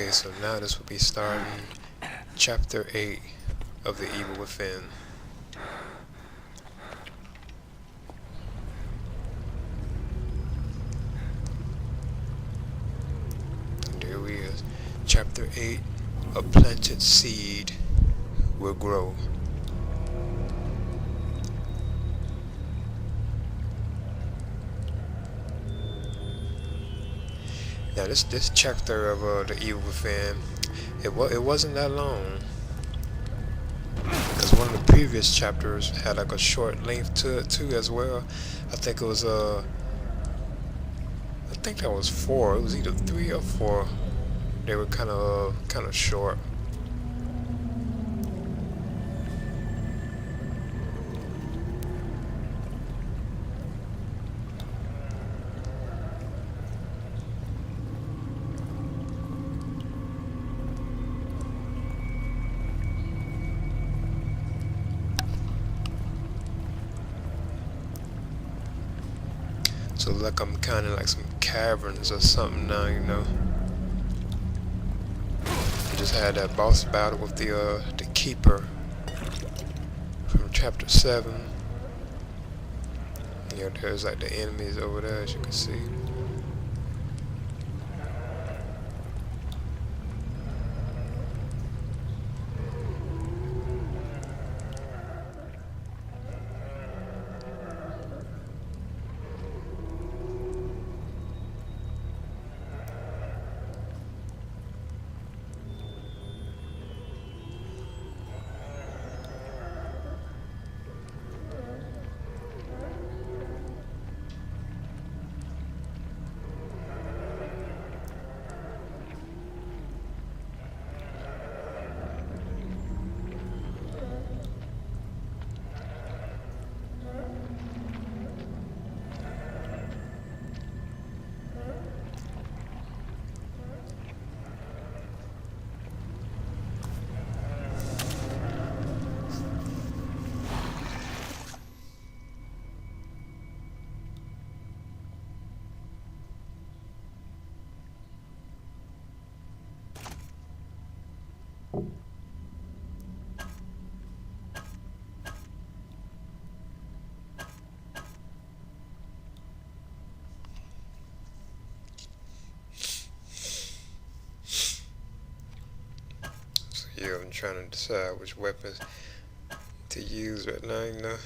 Okay, so now this will be starting chapter 8 of The Evil Within. And there we is. Chapter 8, A Planted Seed Will Grow. Now this chapter of The Evil Within, it wasn't that long. Because one of the previous chapters had like a short length to it too as well. I think it was I think that was 4. It was either 3 or 4. They were kind of short. So like I'm kind of like some caverns or something now, you know. I just had that boss battle with the keeper from chapter 7. You know, there's like the enemies over there, as you can see. Yeah, I'm trying to decide which weapons to use right now, you know.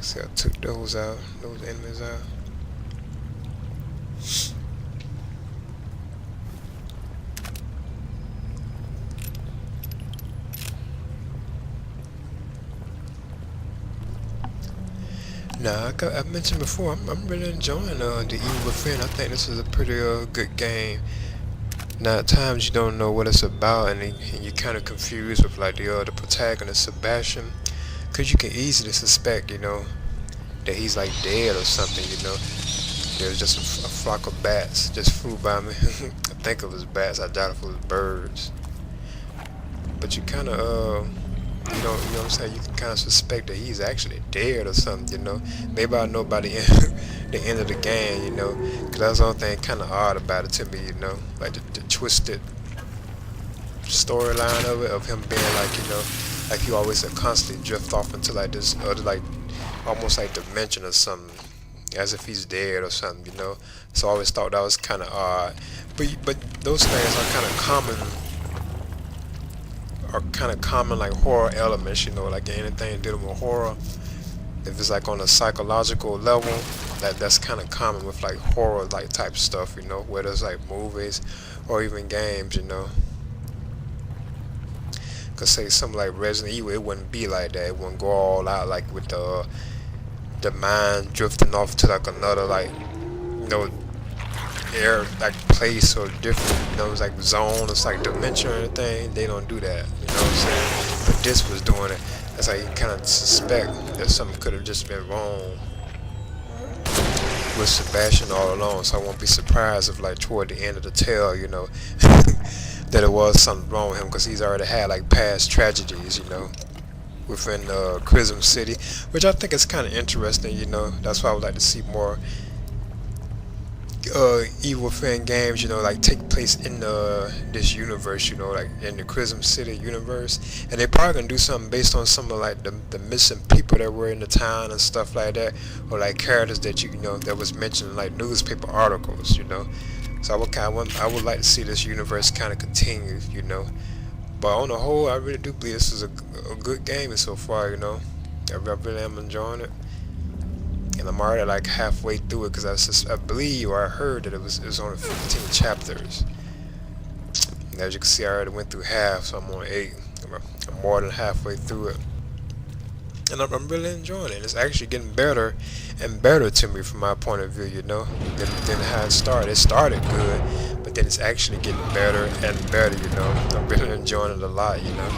See, I took those out, those enemies out. Nah, I mentioned before, I'm really enjoying The Evil Within. I think this is a pretty good game. Now at times you don't know what it's about, and you're kind of confused with like the protagonist Sebastian, because you can easily suspect, you know, that he's like dead or something, you know. There's just a flock of bats just flew by me. I think it was bats. I doubt if it was birds. But you kind of, you know what I'm saying? You can kind of suspect that he's actually dead or something, you know. Maybe I'll know by the end of the game, you know. Because that's the only thing kind of odd about it to me, you know. Like the twisted storyline of it, of him being like, you know, like he always constantly drift off into like this other like almost like dimension or something, as if he's dead or something, you know. So I always thought that was kind of odd. But those things are kind of common like horror elements, you know, like anything dealing with horror. If it's like on a psychological level, that's kind of common with like horror like type stuff, you know, whether it's like movies or even games, you know. Cause say something like Resident Evil, it wouldn't be like that. It wouldn't go all out like with the mind drifting off to like another like air like place or different it's like zone, it's like dimension or anything. They don't do that, you know what I'm saying? But this was doing it. That's how you kind of suspect that something could have just been wrong with Sebastian all along. So I won't be surprised if like toward the end of the tale, you know, that it was something wrong with him, because he's already had like past tragedies, you know, within Chrism City, which I think is kind of interesting, you know. That's why I would like to see more Evil Within games, you know, like take place in this universe, you know, like in the Chrism City universe. And they probably gonna do something based on some of like the missing people that were in the town and stuff like that, or like characters that you know that was mentioned in like newspaper articles, you know. So I would like to see this universe kind of continue, you know. But on the whole, I really do believe this is a good game so far, you know. I really am enjoying it. And I'm already like halfway through it, because I believe, or I heard that it was only 15 chapters. And as you can see, I already went through half, so I'm on 8. I'm more than halfway through it. And I'm really enjoying it. It's actually getting better and better to me from my point of view, you know, than how it started. It started good, but then it's actually getting better and better, you know. I'm really enjoying it a lot, you know.